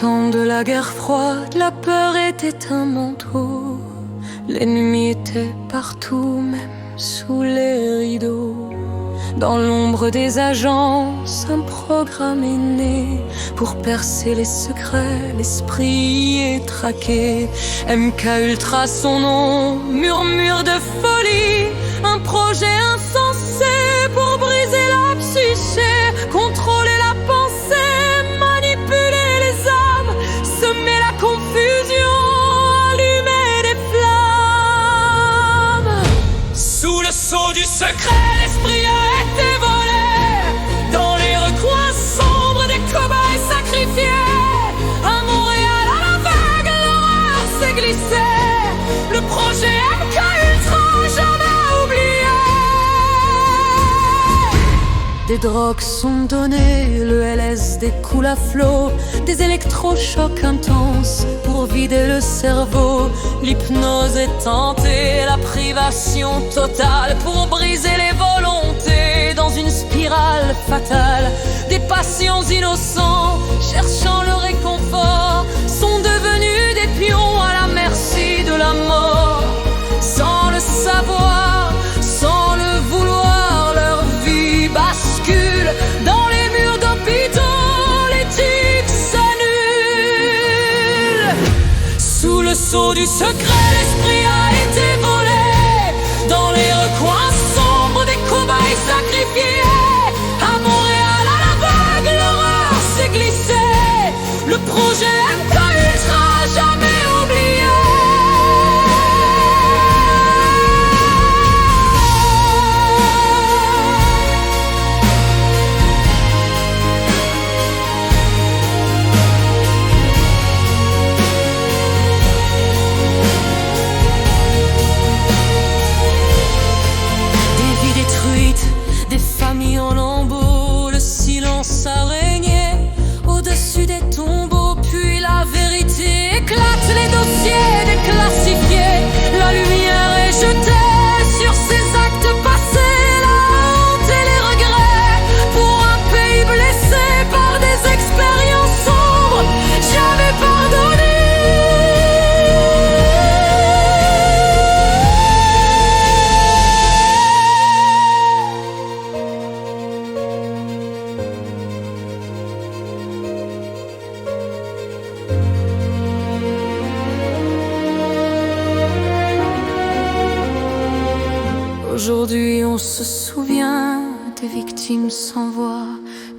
temps de la guerre froide, la peur était un manteau. L'ennemi était partout, même sous les rideaux. Dans l'ombre des agences, un programme est né pour percer les secrets, l'esprit est traqué. MK Ultra son nom, murmure de folie, un projet insensé pour briser la psyché, contrôler la pensée, manipuler les âmes, semer la confusion, allumer des flammes. Sous le sceau du secret, l'esprit a été volé. Dans les recoins sombres des cobayes sacrifiés, à Montréal à l'aveugle, l'horreur s'est glissée. Le projet MK Ultra jamais oublié. Des drogues sont données, le LSD coule à flot, des électrochocs intenses pour vider le cerveau. L'hypnose est tentée, la privation totale pour briser les volontés. Dans une spirale fatale, des patients innocents cherchant le réconfort sont devenus des pions à la merci de la mort. Sans le savoir, sans le vouloir, leur vie bascule dans les murs d'hôpitaux, l'éthique s'annule. Sous le sceau du secret, l'esprit a été volé. Dans les recoins sombres des cobayes sacrifiés, à Montréal à l'aveugle, l'horreur s'est glissée. Le projet MK Ultra jamais oublié. Des familles en lambeaux, le silence a régné au-dessus des tombeaux. Puis la vérité éclate, les dossiers déclassifiés. La lumière est jetée sur ces actes passés, la honte et les regrets. Pour un pays blessé par des expériences sombres, j'avais pardonné. Aujourd'hui on se souvient des victimes sans voix,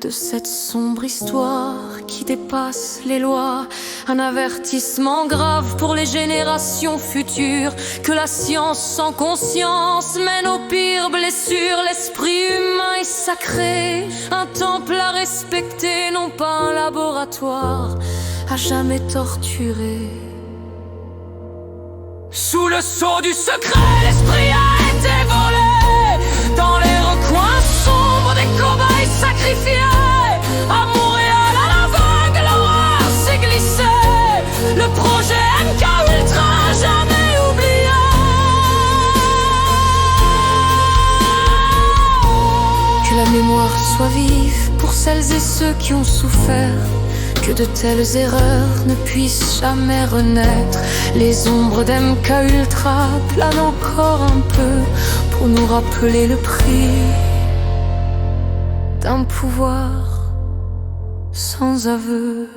de cette sombre histoire qui dépasse les lois. Un avertissement grave pour les générations futures, que la science sans conscience mène aux pires blessures. L'esprit humain est sacré, un temple à respecter, non pas un laboratoire à jamais torturer. Sous le sceau du secret, l'esprit a été volé. Dans les recoins sombres des cobayes sacrifiés, à Montréal à l'aveugle, l'horreur s'est glissée. Le projet MK Ultra jamais oublié. Que la mémoire soit vive pour celles et ceux qui ont souffert, que de telles erreurs ne puissent jamais renaître. Les ombres d'MK Ultra planent encore un peu pour nous rappeler le prix d'un pouvoir sans aveu.